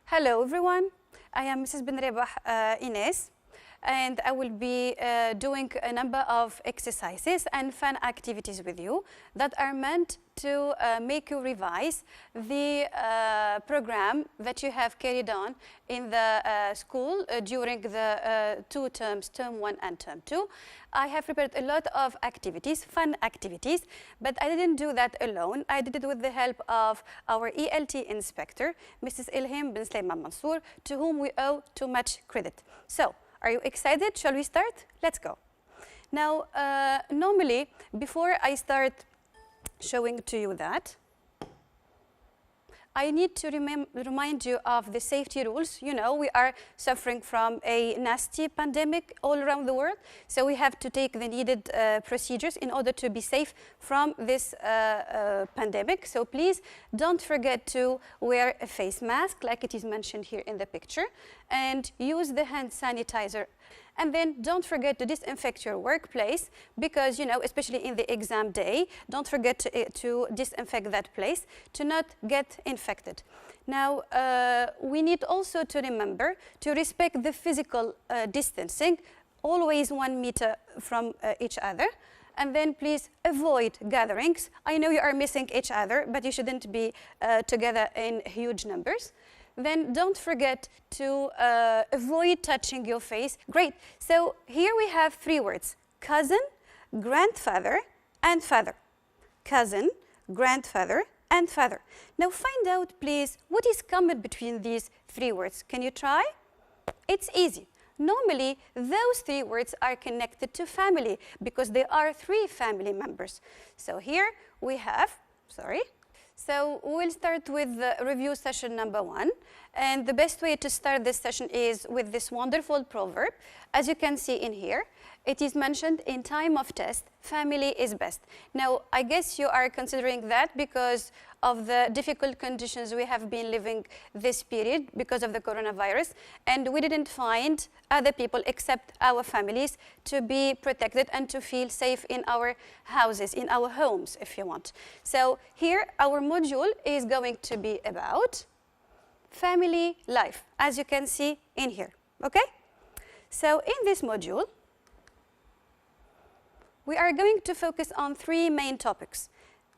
Hello everyone, I am Mrs. Ben Rebah Ines, and I will be doing a number of exercises and fun activities with you that are meant to make you revise the program that you have carried on in the school during the 2 terms, term 1 and term 2. I have prepared a lot of activities, fun activities, but I didn't do that alone. I did it with the help of our ELT inspector, Mrs. Ilham bin Sulaiman Mansour, to whom we owe too much credit. So, are you excited? Shall we start? Let's go. Now, normally, before I start showing to you that, I need to remind you of the safety rules. You know, we are suffering from a nasty pandemic all around the world, so we have to take the needed procedures in order to be safe from this pandemic. So please don't forget to wear a face mask, like it is mentioned here in the picture, and use the hand sanitizer. And then don't forget to disinfect your workplace because, you know, especially in the exam day, don't forget to disinfect that place to not get infected. Now, we need also to remember to respect the physical distancing, always 1 meter from each other. And then please avoid gatherings. I know you are missing each other, but you shouldn't be together in huge numbers. Then don't forget to avoid touching your face. Great. So here we have 3 words: cousin, grandfather, and father. Cousin, grandfather, and father. Now find out, please, what is common between these 3 words. Can you try? It's easy. Normally, those 3 words are connected to family because there are 3 family members. So here we have, So we'll start with the review session number 1. And the best way to start this session is with this wonderful proverb. As you can see in here, it is mentioned in time of test, family is best. Now, I guess you are considering that because of the difficult conditions we have been living this period because of the coronavirus, and we didn't find other people except our families to be protected and to feel safe in our houses, in our homes, if you want. So here, our module is going to be about family life, as you can see in here, okay? So in this module, we are going to focus on 3 main topics.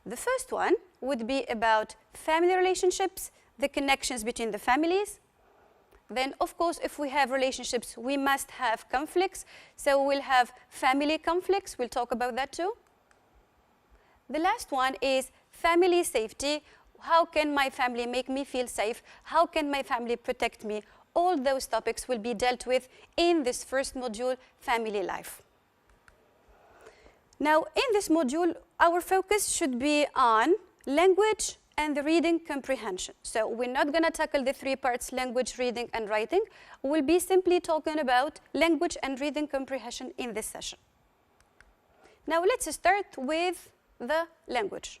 The first one would be about family relationships, the connections between the families. Then, of course, if we have relationships, we must have conflicts. So we'll have family conflicts. We'll talk about that too. The last one is family safety. How can my family make me feel safe? How can my family protect me? All those topics will be dealt with in this first module, family life. Now, in this module, our focus should be on language and the reading comprehension. So we're not going to tackle the 3 parts, language, reading, and writing. We'll be simply talking about language and reading comprehension in this session. Now, let's start with the language.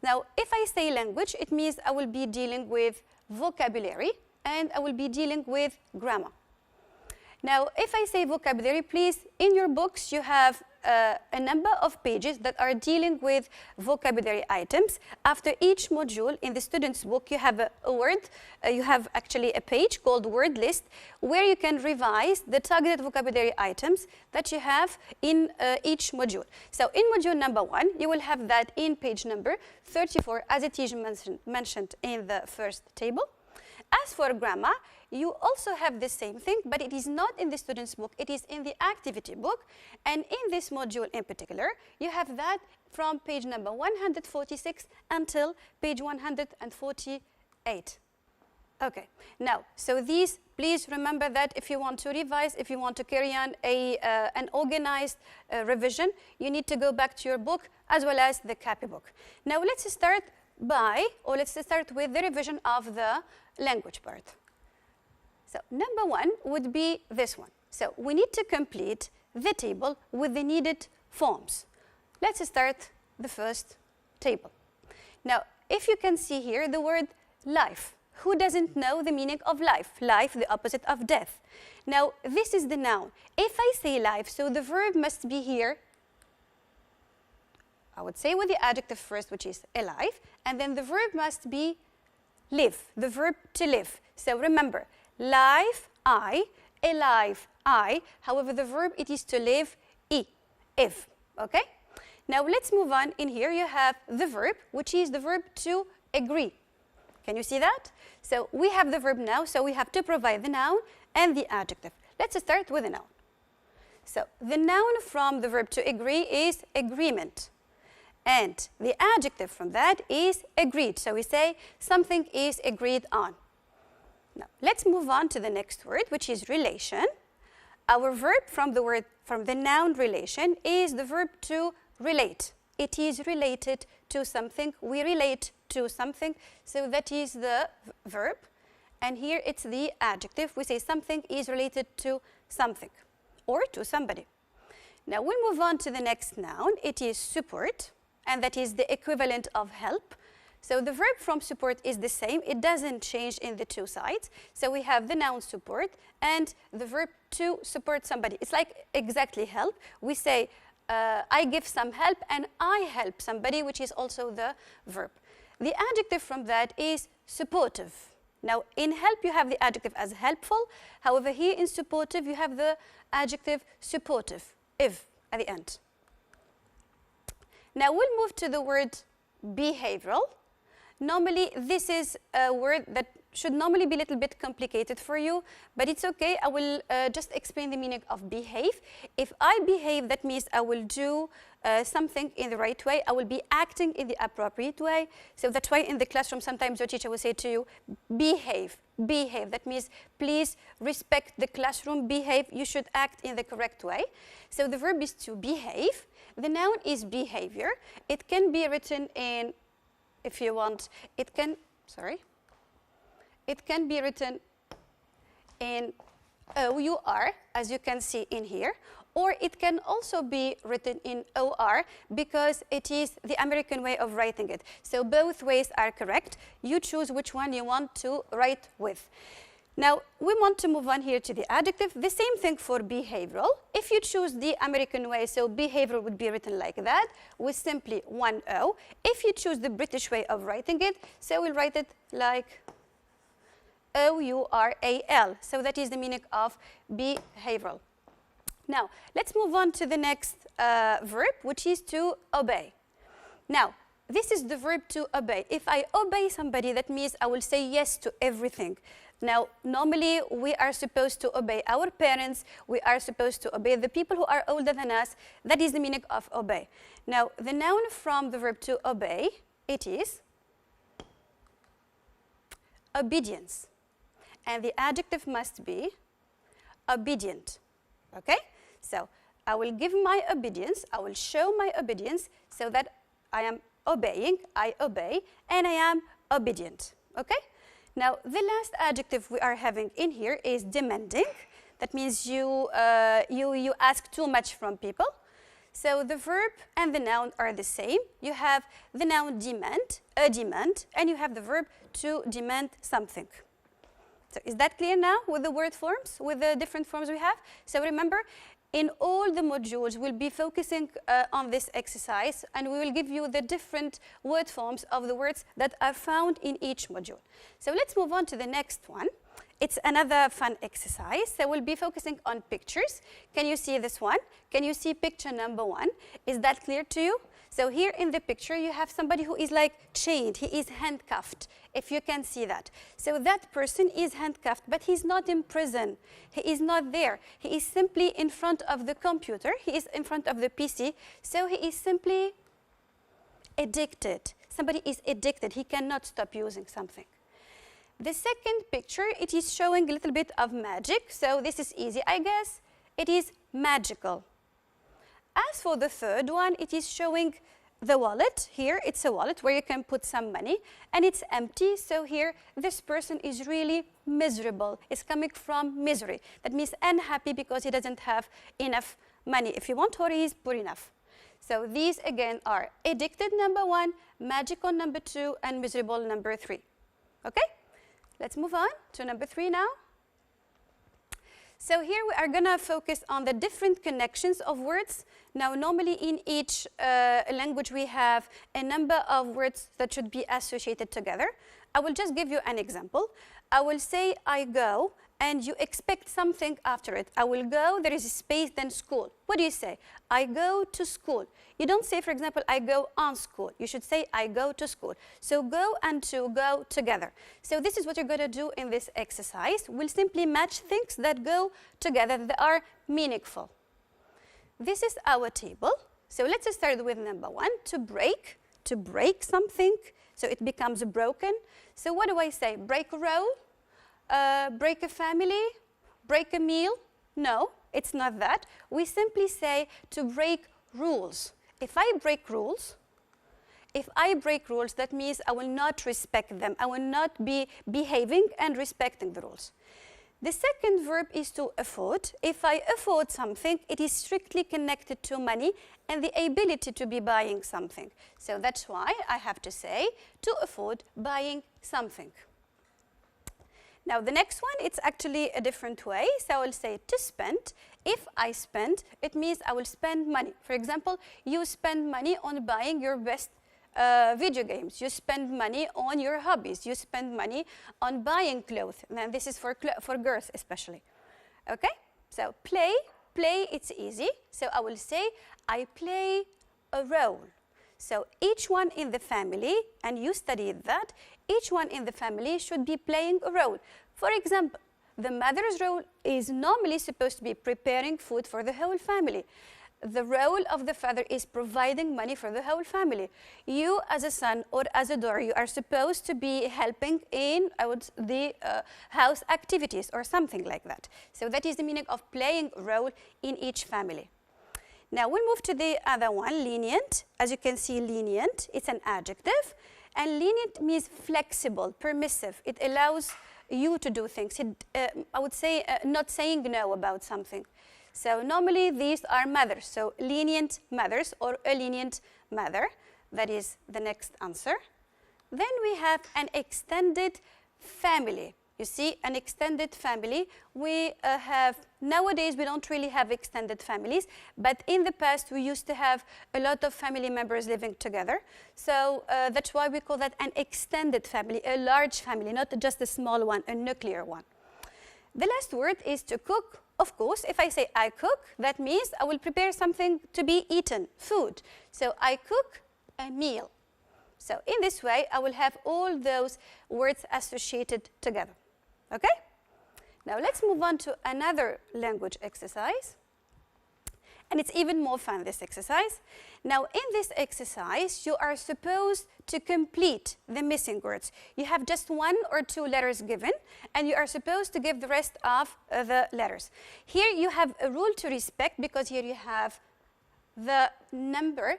Now, if I say language, it means I will be dealing with vocabulary and I will be dealing with grammar. Now, if I say vocabulary, please, in your books, you have a number of pages that are dealing with vocabulary items. After each module in the student's book, you have a word, you have actually a page called word list where you can revise the targeted vocabulary items that you have in each module. So in module number 1, you will have that in page number 34 as it is mentioned in the first table. As for grammar, you also have the same thing, but it is not in the student's book, it is in the activity book. And in this module in particular, you have that from page number 146 until page 148. Okay, now, so these, please remember that if you want to revise, if you want to carry on an organized revision, you need to go back to your book as well as the copybook. Now, let's start with the revision of the language part. So number 1 would be this one. So we need to complete the table with the needed forms. Let's start the first table. Now, if you can see here the word life. Who doesn't know the meaning of life? Life, the opposite of death. Now, this is the noun. If I say life, so the verb must be here I would say with the adjective first, which is alive, and then the verb must be live, the verb to live. So remember, live, I, alive, I. However, the verb, it is to live, I, if, okay? Now let's move on. In here you have the verb, which is the verb to agree. Can you see that? So we have the verb now, so we have to provide the noun and the adjective. Let's start with the noun. So the noun from the verb to agree is agreement. And the adjective from that is agreed. So we say something is agreed on. Now let's move on to the next word, which is relation. Our verb from the noun relation is the verb to relate. It is related to something. We relate to something. So that is the verb. And here it's the adjective. We say something is related to something or to somebody. Now we'll move on to the next noun. It is support, and that is the equivalent of help. So the verb from support is the same. It doesn't change in the two sides. So we have the noun support and the verb to support somebody. It's like exactly help. We say I give some help and I help somebody, which is also the verb. The adjective from that is supportive. Now in help you have the adjective as helpful. However, here in supportive you have the adjective supportive, if at the end. Now we'll move to the word behavioral. Normally this is a word that should normally be a little bit complicated for you, but it's okay. I will just explain the meaning of behave. If I behave, that means I will do something in the right way. I will be acting in the appropriate way. So that's why in the classroom sometimes your teacher will say to you, behave, behave. That means please respect the classroom, behave. You should act in the correct way. So the verb is to behave. The noun is behavior. It can be written in, if you want, it can be written in OUR, as you can see in here, or it can also be written in OR because it is the American way of writing it. So both ways are correct. You choose which one you want to write with. Now, we want to move on here to the adjective. The same thing for behavioral. If you choose the American way, so behavioral would be written like that, with simply one O. If you choose the British way of writing it, so we'll write it like OURAL. So that is the meaning of behavioral. Now, let's move on to the next verb, which is to obey. Now, this is the verb to obey. If I obey somebody, that means I will say yes to everything. Now, normally we are supposed to obey our parents. We are supposed to obey the people who are older than us. That is the meaning of obey. Now, the noun from the verb to obey, it is obedience. And the adjective must be obedient. Okay? So I will give my obedience, I will show my obedience so that I am obeying, I obey, and I am obedient. Okay? Now, the last adjective we are having in here is demanding. That means you ask too much from people. So the verb and the noun are the same. You have the noun demand, a demand, and you have the verb to demand something. So is that clear now with the word forms, with the different forms we have? So remember, in all the modules, we'll be focusing on this exercise, and we will give you the different word forms of the words that are found in each module. So let's move on to the next one. It's another fun exercise. So we'll be focusing on pictures. Can you see this one? Can you see picture number 1? Is that clear to you? So here in the picture, you have somebody who is like chained. He is handcuffed, if you can see that. So that person is handcuffed, but he's not in prison. He is not there. He is simply in front of the computer. He is in front of the PC. So he is simply addicted. Somebody is addicted. He cannot stop using something. The second picture, it is showing a little bit of magic. So this is easy, I guess. It is magical. As for the third one, it is showing the wallet. Here, it's a wallet where you can put some money, and it's empty. So here, this person is really miserable. It's coming from misery. That means unhappy because he doesn't have enough money. If you want, or he is poor enough. So these, again, are addicted, number 1, magical, number 2, and miserable, number 3. Okay? Let's move on to number 3 now. So here we are going to focus on the different connections of words. Now, normally in each language we have a number of words that should be associated together. I will just give you an example. I will say I go, and you expect something after it. I will go, there is a space, then school. What do you say? I go to school. You don't say, for example, I go on school. You should say, I go to school. So go and to go together. So this is what you're going to do in this exercise. We'll simply match things that go together, that are meaningful. This is our table. So let's start with number 1, to break something. So it becomes broken. So what do I say? Break a roll? Break a family? Break a meal? No, it's not that. We simply say to break rules. If I break rules, that means I will not respect them. I will not be behaving and respecting the rules. The second verb is to afford. If I afford something, it is strictly connected to money and the ability to be buying something. So that's why I have to say to afford buying something. Now the next one, it's actually a different way. So I will say to spend. If I spend, it means I will spend money. For example, you spend money on buying your best video games. You spend money on your hobbies. You spend money on buying clothes. And this is for girls especially. Okay? So play, it's easy. So I will say I play a role. So each one in the family, and you studied that, each one in the family should be playing a role. For example, the mother's role is normally supposed to be preparing food for the whole family. The role of the father is providing money for the whole family. You as a son or as a daughter, you are supposed to be helping in the house activities or something like that. So that is the meaning of playing a role in each family. Now we'll move to the other one, lenient. As you can see, lenient, it's an adjective. And lenient means flexible, permissive. It allows you to do things. I would say not saying no about something. So normally these are mothers. So lenient mothers or a lenient mother. That is the next answer. Then we have an extended family. You see, an extended family, nowadays we don't really have extended families, but in the past we used to have a lot of family members living together. So that's why we call that an extended family, a large family, not just a small one, a nuclear one. The last word is to cook. Of course, if I say I cook, that means I will prepare something to be eaten, food. So I cook a meal. So in this way, I will have all those words associated together. Okay? Now let's move on to another language exercise. And it's even more fun, this exercise. Now in this exercise, you are supposed to complete the missing words. You have just 1 or 2 letters given, and you are supposed to give the rest of the letters. Here you have a rule to respect, because here you have the number,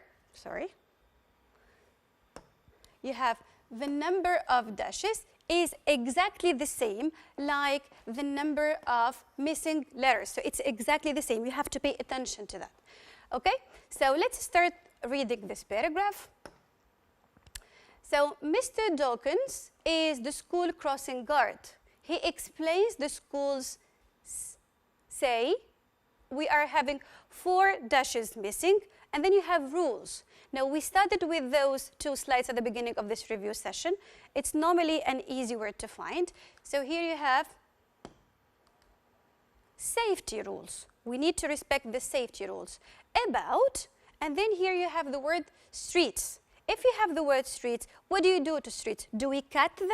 you have the number of dashes is exactly the same like the number of missing letters. So it's exactly the same. You have to pay attention to that. Okay? So let's start reading this paragraph. So Mr. Dawkins is the school crossing guard. He explains the school's say we are having 4 dashes missing, and then you have rules. Now, we started with those 2 slides at the beginning of this review session. It's normally an easy word to find. So here you have safety rules. We need to respect the safety rules. About, and then here you have the word streets. If you have the word streets, what do you do to streets? Do we cut them?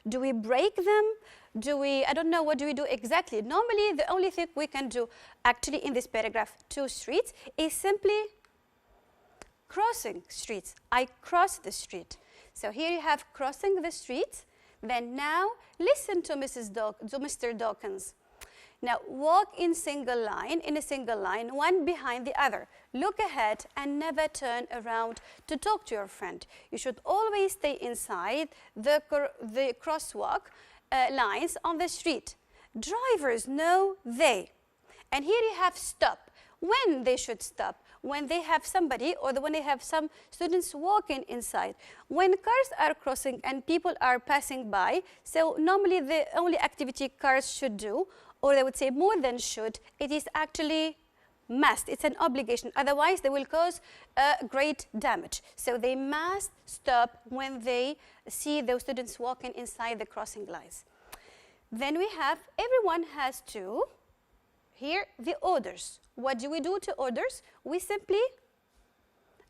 Do we break them? I don't know, what do we do exactly? Normally, the only thing we can do actually in this paragraph to streets is simply crossing streets. I cross the street. So here you have crossing the street. Then now listen to Mr. Dawkins. Now walk in a single line, one behind the other. Look ahead and never turn around to talk to your friend. You should always stay inside the crosswalk lines on the street. Drivers know they. And here you have stop. When they should stop. When they have somebody or when they have some students walking inside. When cars are crossing and people are passing by, so normally the only activity cars should do or they would say more than should, it is actually must. It's an obligation. Otherwise, they will cause great damage. So they must stop when they see those students walking inside the crossing lines. Then we have everyone has to. Here, the orders. What do we do to orders? We simply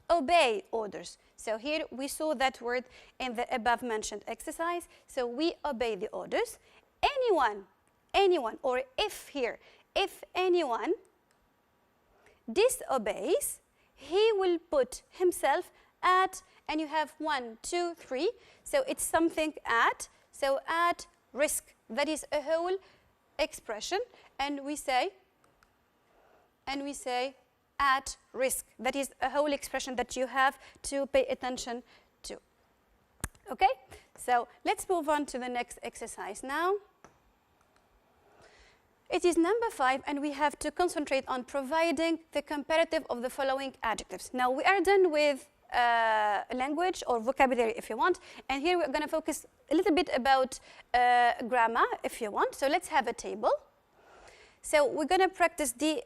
obey orders. So here we saw that word in the above mentioned exercise. So we obey the orders. Anyone, or if here, if anyone disobeys, he will put himself at, and you have 1, 2, 3. So it's something at, so at risk. That is a whole expression, and we say at risk. That is a whole expression that you have to pay attention to. Okay? So let's move on to the next exercise now. It is number 5, and we have to concentrate on providing the comparative of the following adjectives. Now we are done with language or vocabulary if you want, and here we're going to focus a little bit about grammar if you want. So let's have a table. So we're going to practice the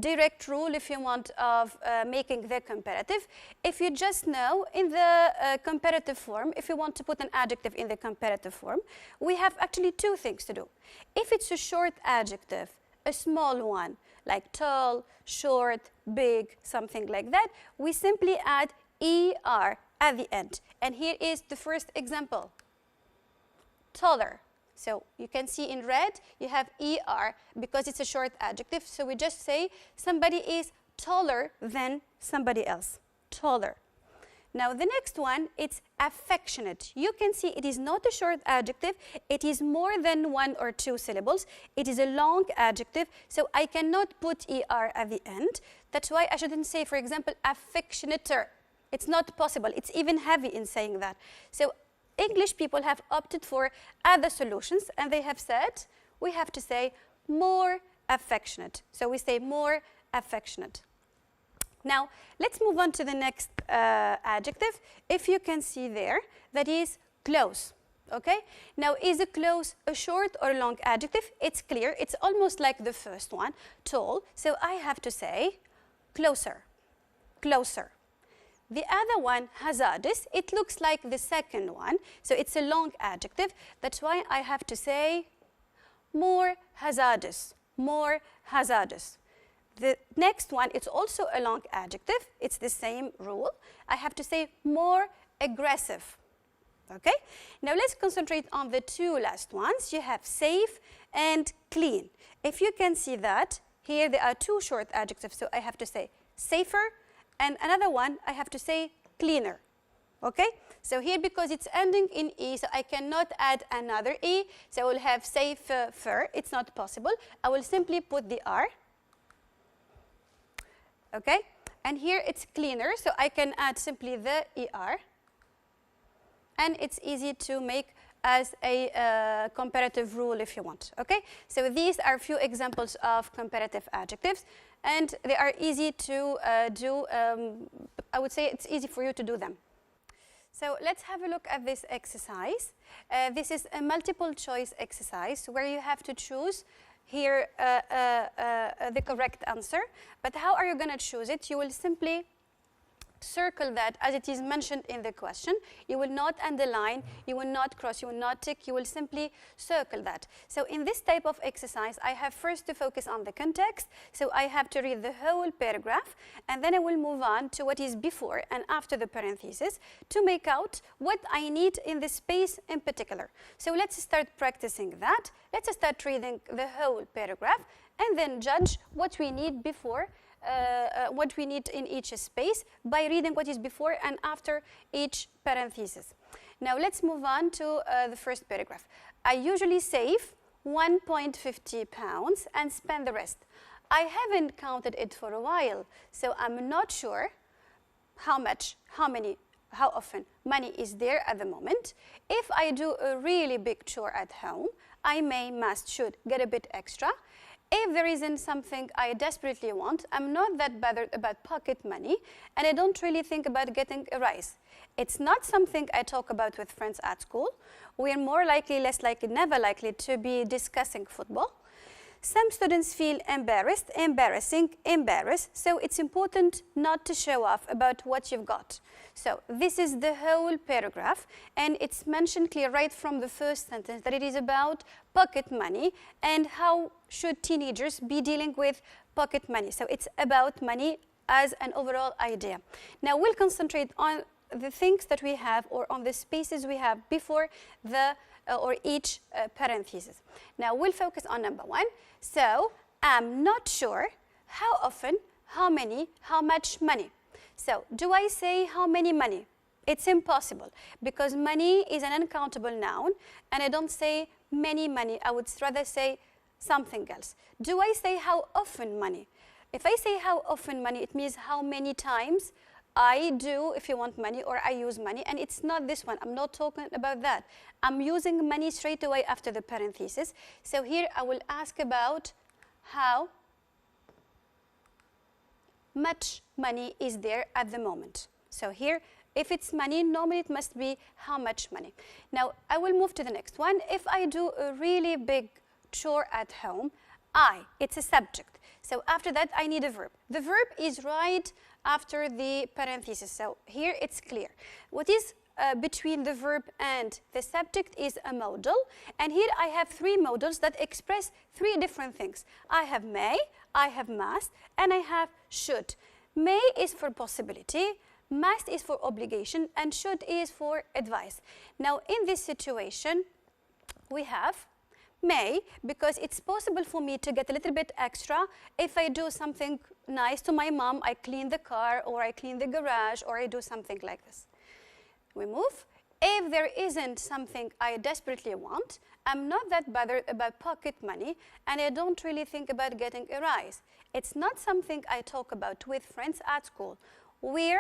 direct rule, if you want, of making the comparative. If you just know in the comparative form, if you want to put an adjective in the comparative form, we have actually 2 things to do. If it's a short adjective, a small one, like tall, short, big, something like that, we simply add ER at the end. And here is the first example, taller. So you can see in red, you have ER because it's a short adjective. So we just say somebody is taller than somebody else, taller. Now the next one, it's affectionate. You can see it is not a short adjective. It is more than 1 or 2 syllables. It is a long adjective, so I cannot put ER at the end. That's why I shouldn't say, for example, affectionater. It's not possible. It's even heavy in saying that. So English people have opted for other solutions, and they have said we have to say more affectionate. So we say more affectionate. Now, let's move on to the next adjective. If you can see there, that is close. Okay? Now, is a close a short or long adjective? It's clear. It's almost like the first one, tall. So I have to say closer, closer. The other one, hazardous, it looks like the second one, so it's a long adjective. That's why I have to say more hazardous, more hazardous. The next one, it's also a long adjective. It's the same rule. I have to say more aggressive. Okay? Now let's concentrate on the 2 last ones. You have safe and clean. If you can see that, here there are 2 short adjectives, so I have to say safer, and another one, I have to say cleaner, okay? So here, because it's ending in E, so I cannot add another E, so I will have safer, it's not possible. I will simply put the R, okay? And here it's cleaner, so I can add simply the ER, and it's easy to make as a comparative rule if you want, okay? So these are a few examples of comparative adjectives, and they are easy to do. I would say it's easy for you to do them. So let's have a look at this exercise. This is a multiple choice exercise where you have to choose here the correct answer. But how are you going to choose it? You will simply circle that as it is mentioned in the question. You will not underline, you will not cross, you will not tick, you will simply circle that. So in this type of exercise, I have first to focus on the context. So I have to read the whole paragraph, and then I will move on to what is before and after the parenthesis to make out what I need in the space in particular. So let's start practicing that. Let's start reading the whole paragraph and then judge what we need before what we need in each space by reading what is before and after each parenthesis. Now let's move on to the first paragraph. I usually save £1.50 and spend the rest. I haven't counted it for a while, so I'm not sure how much, how often money is there at the moment. If I do a really big chore at home, I may, must, should get a bit extra. If there isn't something I desperately want, I'm not that bothered about pocket money, and I don't really think about getting a rise. It's not something I talk about with friends at school. We are more likely, less likely, never likely to be discussing football. Some students feel embarrassed, embarrassing, embarrassed. So it's important not to show off about what you've got. So this is the whole paragraph, and it's mentioned clear right from the first sentence that it is about pocket money and how should teenagers be dealing with pocket money. So it's about money as an overall idea. Now we'll concentrate on the things that we have, or on the spaces we have before the or each parenthesis. Now we'll focus on number one. So I'm not sure how often, how many, how much money. So do I say how many money? It's impossible because money is an uncountable noun, and I don't say many money. I would rather say something else. Do I say how often money? If I say how often money, it means how many times I do, if you want money, or I use money, and it's not this one. I'm not talking about that. I'm using money straight away after the parenthesis. So here I will ask about how much money is there at the moment. So here, if it's money, normally it must be how much money. Now I will move to the next one. If I do a really big chore at home, it's a subject. So after that, I need a verb. The verb is right after the parenthesis. So here it's clear. What is between the verb and the subject is a modal. And here I have three modals that express three different things. I have may, I have must, and I have should. May is for possibility, must is for obligation, and should is for advice. Now in this situation, we have may, because it's possible for me to get a little bit extra if I do something nice to my mom. I clean the car, or I clean the garage, or I do something like this. We move. If there isn't something I desperately want, I'm not that bothered about pocket money, and I don't really think about getting a rise. It's not something I talk about with friends at school. We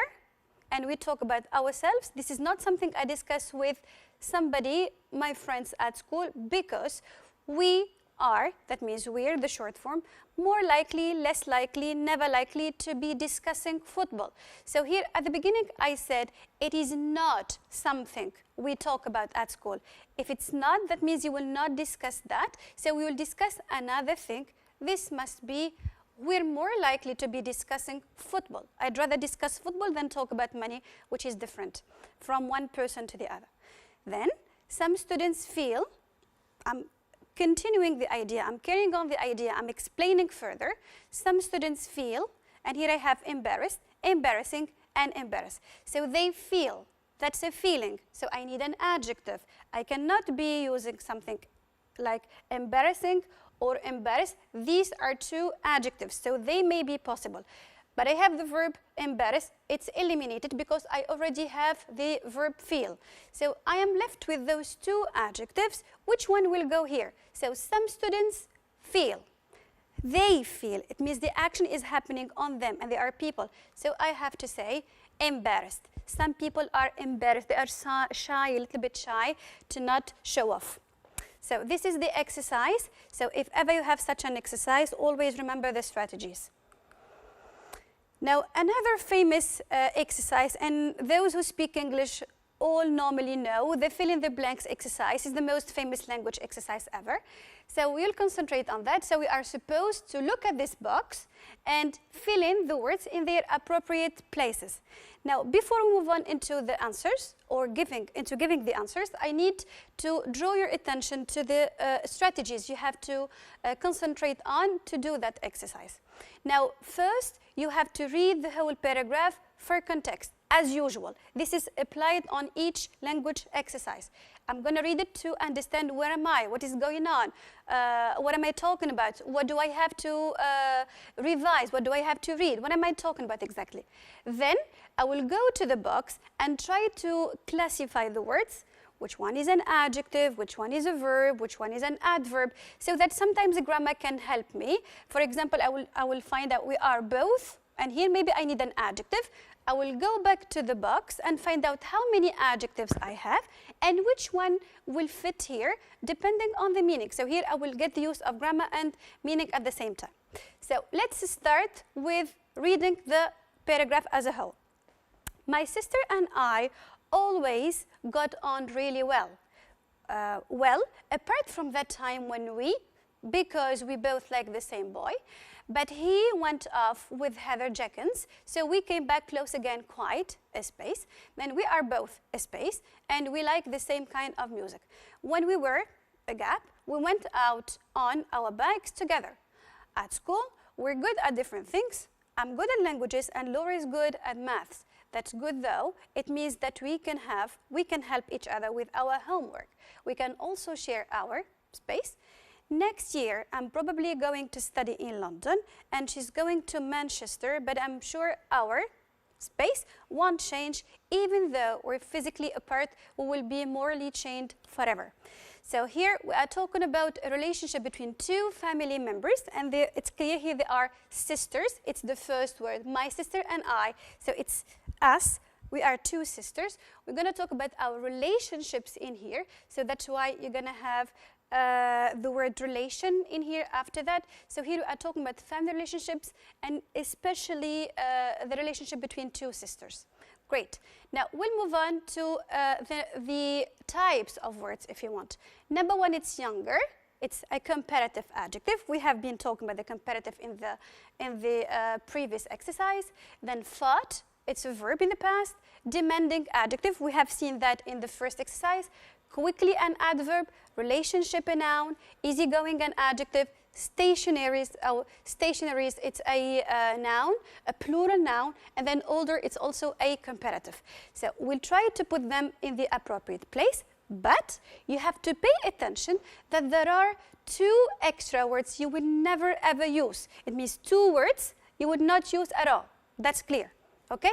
talk about ourselves. This is not something I discuss with somebody, my friends at school, because we are, that means we're the short form, more likely, less likely, never likely to be discussing football. So here at the beginning I said it is not something we talk about at school. If it's not, that means you will not discuss that. So we will discuss another thing. This must be, we're more likely to be discussing football. I'd rather discuss football than talk about money, which is different from one person to the other. Then some students feel, I'm continuing the idea, I'm carrying on the idea, I'm explaining further. Some students feel, and here I have embarrassed, embarrassing, and embarrassed. So they feel, that's a feeling. So I need an adjective. I cannot be using something like embarrassing or embarrassed. These are two adjectives, so they may be possible. But I have the verb embarrass. It's eliminated because I already have the verb feel. So I am left with those two adjectives. Which one will go here? So some students feel. They feel. It means the action is happening on them, and they are people. So I have to say embarrassed. Some people are embarrassed. They are shy, a little bit shy, to not show off. So this is the exercise. So if ever you have such an exercise, always remember the strategies. Now, another famous exercise, and those who speak English all normally know, the fill in the blanks exercise is the most famous language exercise ever. So we'll concentrate on that. So we are supposed to look at this box and fill in the words in their appropriate places. Now, before we move on into the answers, or giving the answers, I need to draw your attention to the strategies you have to concentrate on to do that exercise. Now, first, you have to read the whole paragraph for context, as usual. This is applied on each language exercise. I'm going to read it to understand where am I, what is going on, what am I talking about, what do I have to revise, what do I have to read, what am I talking about exactly. Then I will go to the box and try to classify the words, which one is an adjective, which one is a verb, which one is an adverb, so that sometimes the grammar can help me. For example, I will find out we are both, and here maybe I need an adjective. I will go back to the box and find out how many adjectives I have and which one will fit here depending on the meaning. So here I will get the use of grammar and meaning at the same time. So let's start with reading the paragraph as a whole. My sister and I always got on really well. Well, apart from that time when we because we both like the same boy. But he went off with Heather Jenkins, so we came back close again, quite a space. Then we are both a space, and we like the same kind of music. When we were a gap, we went out on our bikes together. At school, we're good at different things. I'm good at languages, and Laura is good at maths. That's good though. It means that we can help each other with our homework. We can also share our space. Next year, I'm probably going to study in London, and she's going to Manchester, but I'm sure our space won't change. Even though we're physically apart, we will be morally chained forever. So here we are talking about a relationship between two family members, and it's clear here they are sisters. It's the first word, my sister and I. So it's us. We are two sisters. We're going to talk about our relationships in here. So that's why you're going to have the word relation in here after that. So here we are talking about family relationships, and especially the relationship between two sisters. Great. Now we'll move on to the types of words if you want. Number one, it's younger. It's a comparative adjective. We have been talking about the comparative in the previous exercise. Then fought, it's a verb in the past. Demanding adjective, we have seen that in the first exercise. Quickly, an adverb. Relationship, a noun. Easygoing, an adjective. Stationaries, it's a noun, a plural noun, and then older, it's also a comparative. So we'll try to put them in the appropriate place, but you have to pay attention that there are two extra words you would never ever use. It means two words you would not use at all. That's clear, okay?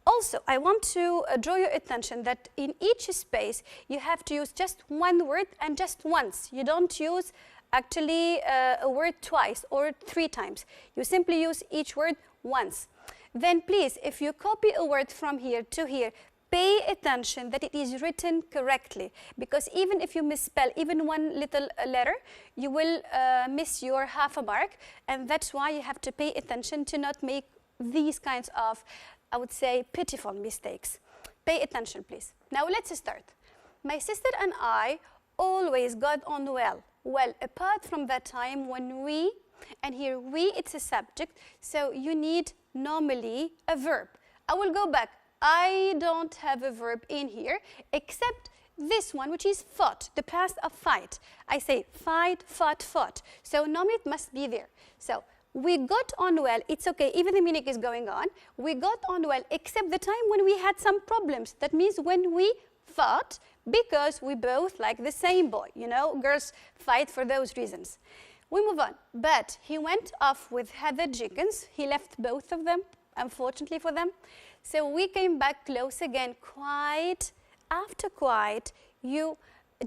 Also, I want to draw your attention that in each space you have to use just one word and just once. You don't use actually a word twice or three times. You simply use each word once. Then please, if you copy a word from here to here, pay attention that it is written correctly, because even if you misspell even one little letter, you will miss your half a mark, and that's why you have to pay attention to not make these kinds of, I would say, pitiful mistakes. Pay attention, please. Now let's start. My sister and I always got on well. Well, apart from that time when we, and here we, it's a subject, so you need normally a verb. I will go back. I don't have a verb in here except this one, which is fought, the past of fight. I say fight, fought, fought. So normally it must be there. So we got on well. It's okay, even the meaning is going on. We got on well except the time when we had some problems. That means when we fought, because we both like the same boy. You know, girls fight for those reasons. We move on. But he went off with Heather Jenkins. He left both of them, unfortunately for them. So we came back close again. Quite, after quite, you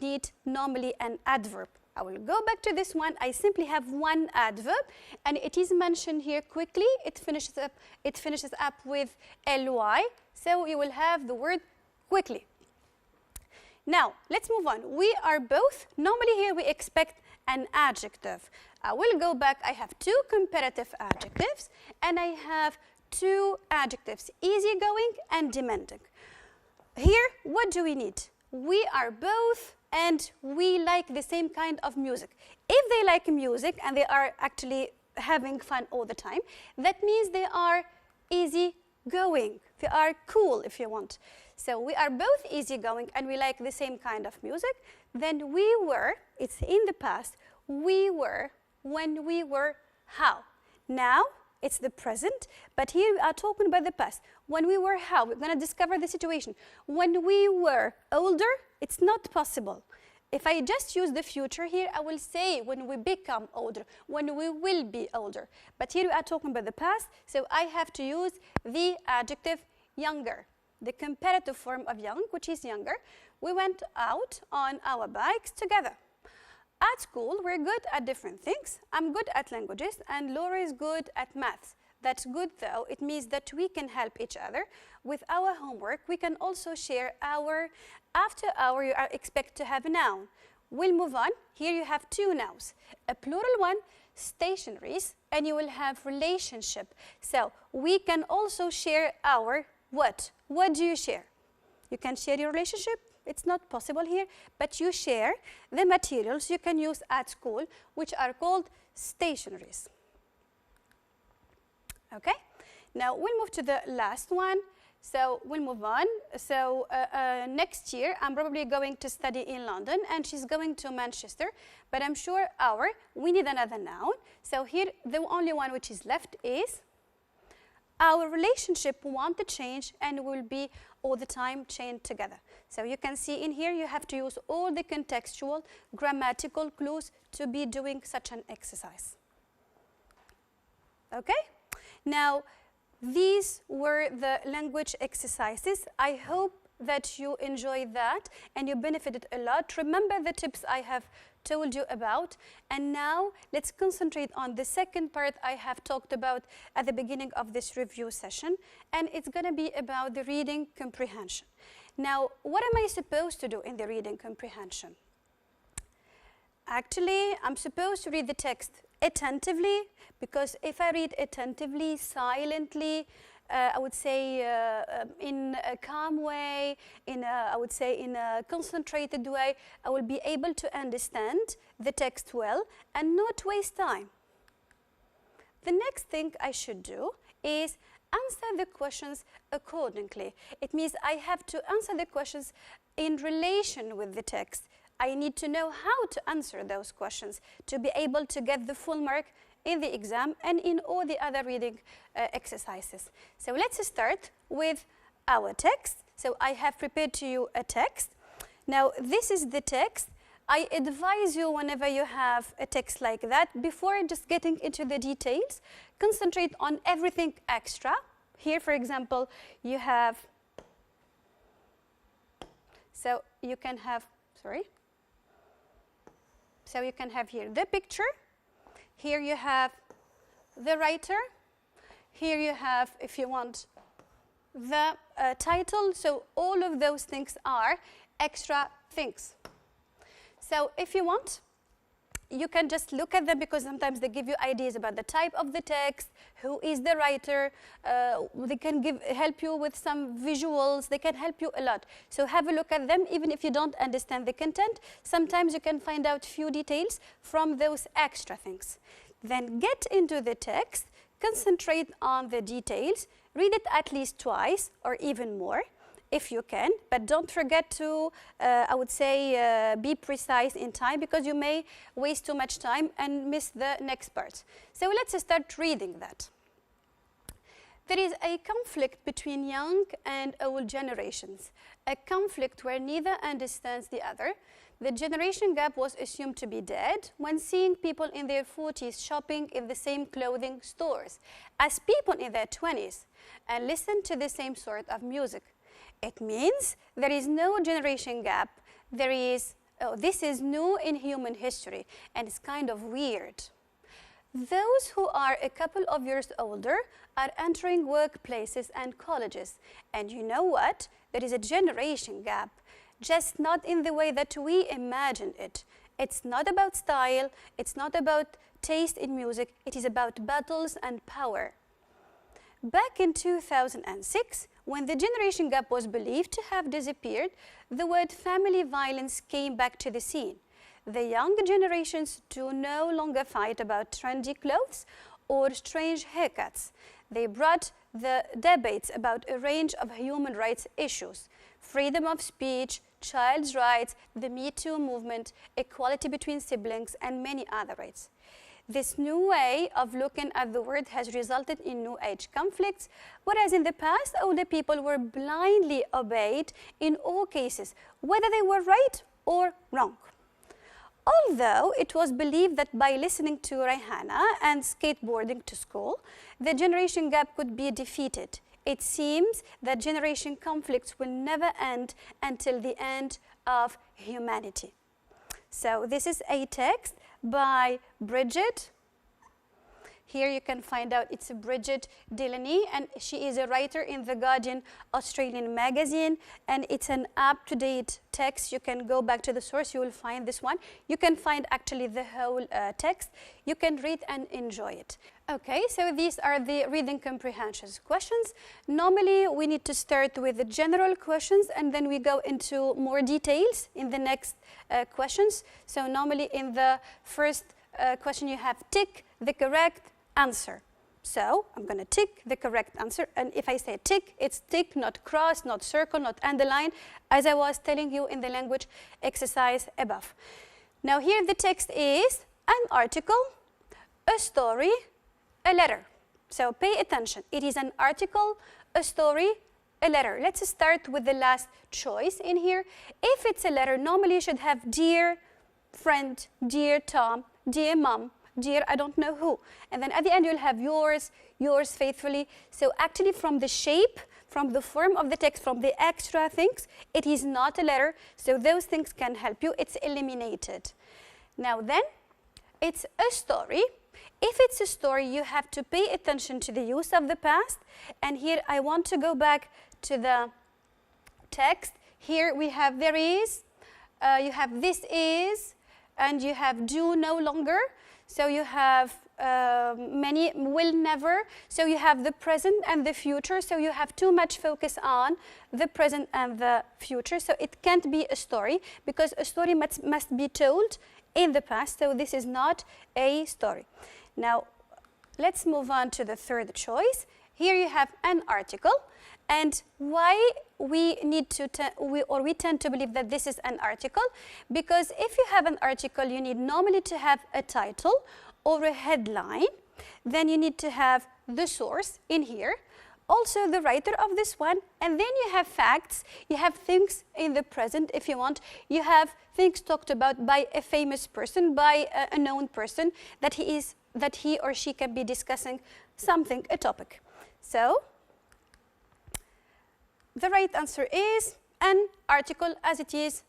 need normally an adverb. I will go back to this one. I simply have one adverb, and it is mentioned here quickly. It finishes up with ly. So you will have the word quickly. Now, let's move on. We are both, normally here we expect an adjective. I will go back. I have two comparative adjectives, and I have two adjectives, easygoing and demanding. Here, what do we need? We are both, and we like the same kind of music. If they like music and they are actually having fun all the time, that means they are easygoing. They are cool, if you want. So we are both easygoing and we like the same kind of music. Then we were, it's in the past, we were when we were how? Now it's the present, but here we are talking about the past. When we were how? We're going to discover the situation. When we were older, it's not possible. If I just use the future here, I will say when we become older, when we will be older. But here we are talking about the past, so I have to use the adjective younger, the comparative form of young, which is younger. We went out on our bikes together. At school, we're good at different things. I'm good at languages, and Laura is good at maths. That's good, though. It means that we can help each other with our homework. We can also share our, after our, you are expected to have a noun. We'll move on. Here you have two nouns. A plural one, stationaries, and you will have relationship. So we can also share our what? What do you share? You can share your relationship. It's not possible here, but you share the materials you can use at school, which are called stationaries. Okay, now we'll move to the last one. So we'll move on. So next year, I'm probably going to study in London, and she's going to Manchester. But I'm sure we need another noun. So here, the only one which is left is our relationship want to change and will be all the time chained together. So you can see in here, you have to use all the contextual, grammatical clues to be doing such an exercise. Okay? Now, these were the language exercises. I hope that you enjoyed that and you benefited a lot. Remember the tips I have told you about. And now let's concentrate on the second part I have talked about at the beginning of this review session. And it's going to be about the reading comprehension. Now, what am I supposed to do in the reading comprehension? Actually, I'm supposed to read the text attentively, because if I read attentively, silently, I would say in a calm way, I would say in a concentrated way, I will be able to understand the text well and not waste time. The next thing I should do is answer the questions accordingly. It means I have to answer the questions in relation with the text. I need to know how to answer those questions to be able to get the full mark in the exam and in all the other reading exercises. So let's start with our text. So I have prepared to you a text. Now this is the text. I advise you whenever you have a text like that, before just getting into the details, concentrate on everything extra. Here, for example, you have, so you can have here the picture. Here you have the writer. Here you have, if you want, the title. So all of those things are extra things. So if you want, you can just look at them, because sometimes they give you ideas about the type of the text, who is the writer. They can help you with some visuals. They can help you a lot. So have a look at them, even if you don't understand the content. Sometimes you can find out few details from those extra things. Then get into the text, concentrate on the details, read it at least twice or even more, if you can, but don't forget to, I would say, be precise in time, because you may waste too much time and miss the next part. So let's start reading that. There is a conflict between young and old generations, a conflict where neither understands the other. The generation gap was assumed to be dead when seeing people in their 40s shopping in the same clothing stores as people in their 20s and listen to the same sort of music. It means there is no generation gap. This is new in human history, and it's kind of weird. Those who are a couple of years older are entering workplaces and colleges. And you know what? There is a generation gap, just not in the way that we imagine it. It's not about style. It's not about taste in music. It is about battles and power. Back in 2006, when the generation gap was believed to have disappeared, the word family violence came back to the scene. The younger generations do no longer fight about trendy clothes or strange haircuts. They brought the debates about a range of human rights issues: freedom of speech, child's rights, the Me Too movement, equality between siblings, and many other rights. This new way of looking at the world has resulted in new age conflicts, whereas in the past, older people were blindly obeyed in all cases, whether they were right or wrong. Although it was believed that by listening to Rihanna and skateboarding to school, the generation gap could be defeated, it seems that generation conflicts will never end until the end of humanity. So this is a text by Bridget. Here you can find out it's Bridget Delaney, and she is a writer in the Guardian Australian magazine, and it's an up-to-date text. You can go back to the source, you will find this one. You can find actually the whole text. You can read and enjoy it. Okay, so these are the reading comprehension questions. Normally, we need to start with the general questions, and then we go into more details in the next questions. So normally in the first question, you have tick the correct answer. So I'm going to tick the correct answer, and if I say tick, it's tick, not cross, not circle, not underline, as I was telling you in the language exercise above. Now here the text is an article, a story, a letter. So pay attention. It is an article, a story, a letter. Let's start with the last choice in here. If it's a letter, normally you should have dear friend, dear Tom, dear mom, dear I don't know who. And then at the end you'll have yours, yours faithfully. So actually from the shape, from the form of the text, from the extra things, it is not a letter. So those things can help you. It's eliminated. Now then, it's a story. If it's a story, you have to pay attention to the use of the past. And here I want to go back to the text. Here we have there is, you have this is, and you have do no longer. So you have many will never. So you have the present and the future. So you have too much focus on the present and the future. So it can't be a story because a story must be told in the past. So this is not a story. Now let's move on to the third choice. Here you have an article. And why we need to, we tend to believe that this is an article, because if you have an article, you need normally to have a title or a headline. Then you need to have the source in here, also the writer of this one, and then you have facts. You have things in the present, if you want. You have things talked about by a famous person, by a known person, that he or she can be discussing something, a topic. So the right answer is an article, as it is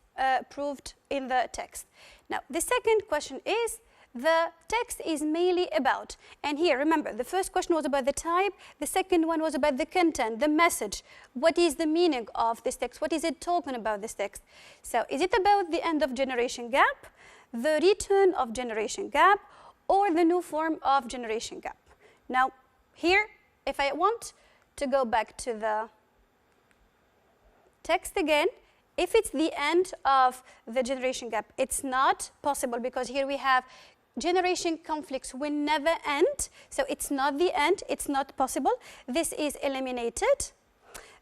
proved in the text. Now, the second question is, the text is mainly about. And here, remember, the first question was about the type. The second one was about the content, the message. What is the meaning of this text? What is it talking about, this text? So, is it about the end of generation gap, the return of generation gap, or the new form of generation gap? Now, here, if I want to go back to the text again, if it's the end of the generation gap, it's not possible because here we have generation conflicts will never end. So it's not the end, it's not possible. This is eliminated.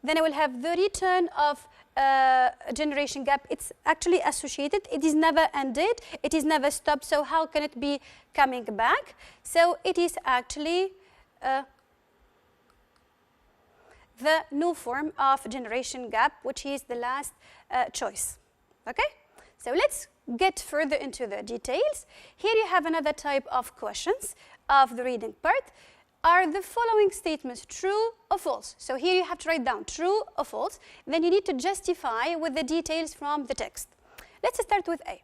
Then I will have the return of generation gap. It's actually associated. It is never ended. It is never stopped. So how can it be coming back? So it is actually the new form of generation gap, which is the last choice. Okay? So let's get further into the details. Here you have another type of questions of the reading part. Are the following statements true or false? So here you have to write down true or false. Then you need to justify with the details from the text. Let's start with A.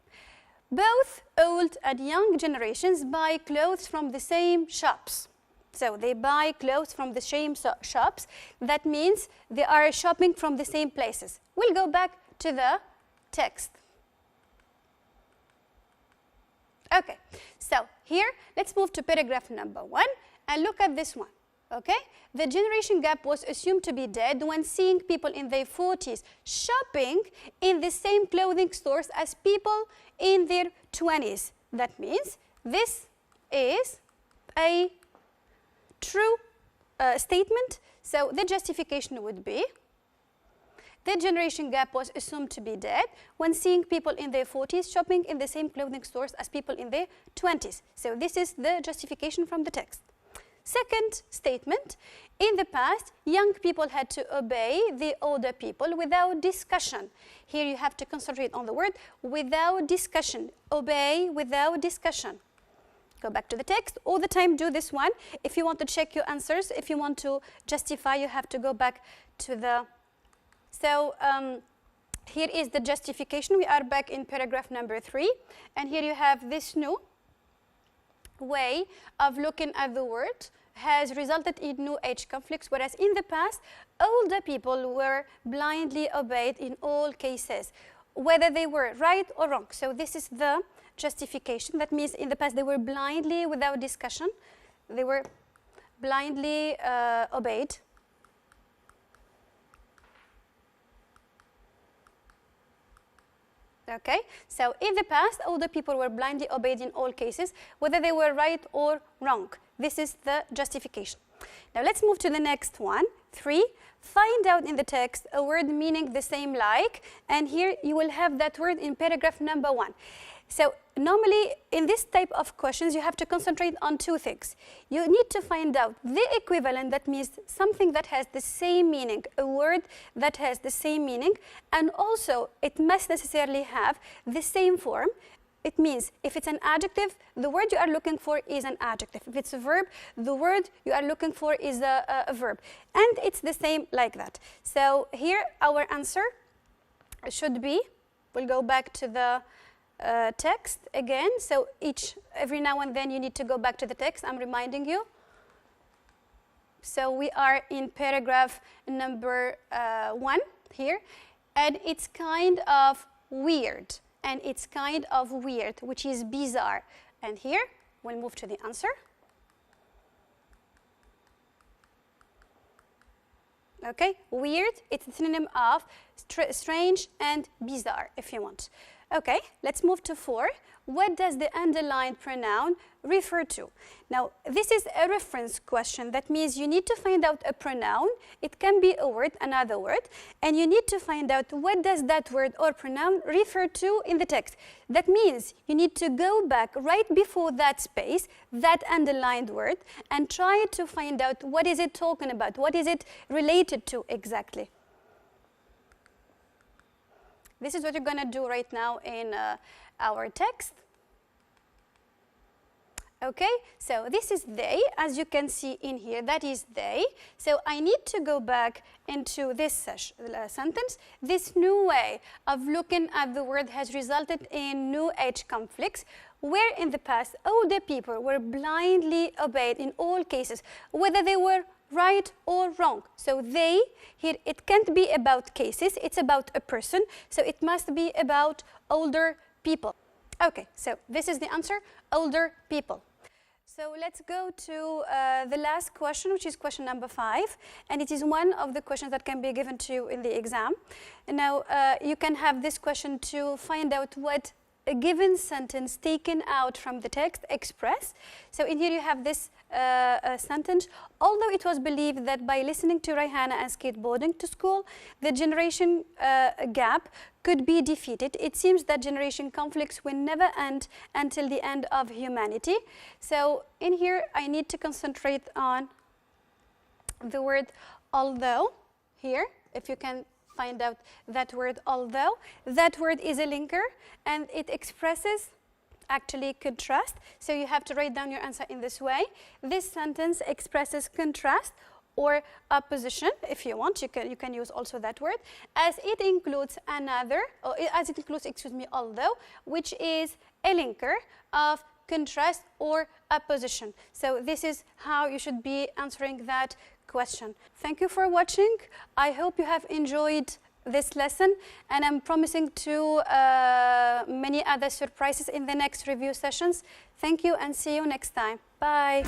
Both old and young generations buy clothes from the same shops. So they buy clothes from the same shops. That means they are shopping from the same places. We'll go back to the text. Okay, so here let's move to paragraph number 1 and look at this one. Okay, the generation gap was assumed to be dead when seeing people in their 40s shopping in the same clothing stores as people in their 20s. That means this is a true statement. So the justification would be the generation gap was assumed to be dead when seeing people in their 40s shopping in the same clothing stores as people in their 20s. So this is the justification from the text. Second statement, in the past, young people had to obey the older people without discussion. Here you have to concentrate on the word without discussion. Obey without discussion. Go back to the text. All the time do this one. If you want to check your answers, if you want to justify, you have to go back to the... So here is the justification. We are back in paragraph number 3. And here you have this new way of looking at the world has resulted in new age conflicts, whereas in the past, older people were blindly obeyed in all cases, whether they were right or wrong. So this is the justification. That means in the past they were blindly, without discussion, they were blindly obeyed. Okay, so in the past, older people were blindly obeyed in all cases, whether they were right or wrong. This is the justification. Now let's move to the next one. 3, find out in the text a word meaning the same like, and here you will have that word in paragraph number 1. So normally in this type of questions you have to concentrate on 2 things. You need to find out the equivalent, that means something that has the same meaning, a word that has the same meaning, and also it must necessarily have the same form. It means if it's an adjective, the word you are looking for is an adjective. If it's a verb, the word you are looking for is a verb. And it's the same like that. So here our answer should be, we'll go back to the text again. So every now and then you need to go back to the text. I'm reminding you. So we are in paragraph number 1 here, and it's kind of weird. And it's kind of weird, which is bizarre. And here we'll move to the answer. Okay, weird, it's a synonym of strange and bizarre, if you want. Okay, let's move to 4. What does the underlined pronoun refer to? Now, this is a reference question. That means you need to find out a pronoun. It can be a word, another word, and you need to find out what does that word or pronoun refer to in the text. That means you need to go back right before that space, that underlined word, and try to find out what is it talking about, what is it related to exactly. This is what you're going to do right now in our text. Okay, so this is they, as you can see in here, that is they. So I need to go back into this sentence. This new way of looking at the word has resulted in new age conflicts, where in the past older people were blindly obeyed in all cases, whether they were right or wrong. So they, here it can't be about cases, it's about a person, so it must be about older people. Okay, so this is the answer, older people. So let's go to the last question, which is question number 5, and it is one of the questions that can be given to you in the exam. And now you can have this question to find out what a given sentence taken out from the text express. So in here you have this sentence. Although it was believed that by listening to Rihanna and skateboarding to school, the generation gap could be defeated, it seems that generation conflicts will never end until the end of humanity. So in here I need to concentrate on the word although here, if you can find out that word although. That word is a linker and it expresses actually contrast. So you have to write down your answer in this way. This sentence expresses contrast or opposition. If you want, you can use also that word, as it includes another, or as it includes, excuse me, although, which is a linker of contrast or opposition. So this is how you should be answering that question. Thank you for watching. I hope you have enjoyed this lesson, and I'm promising to many other surprises in the next review sessions. Thank you and see you next time. Bye.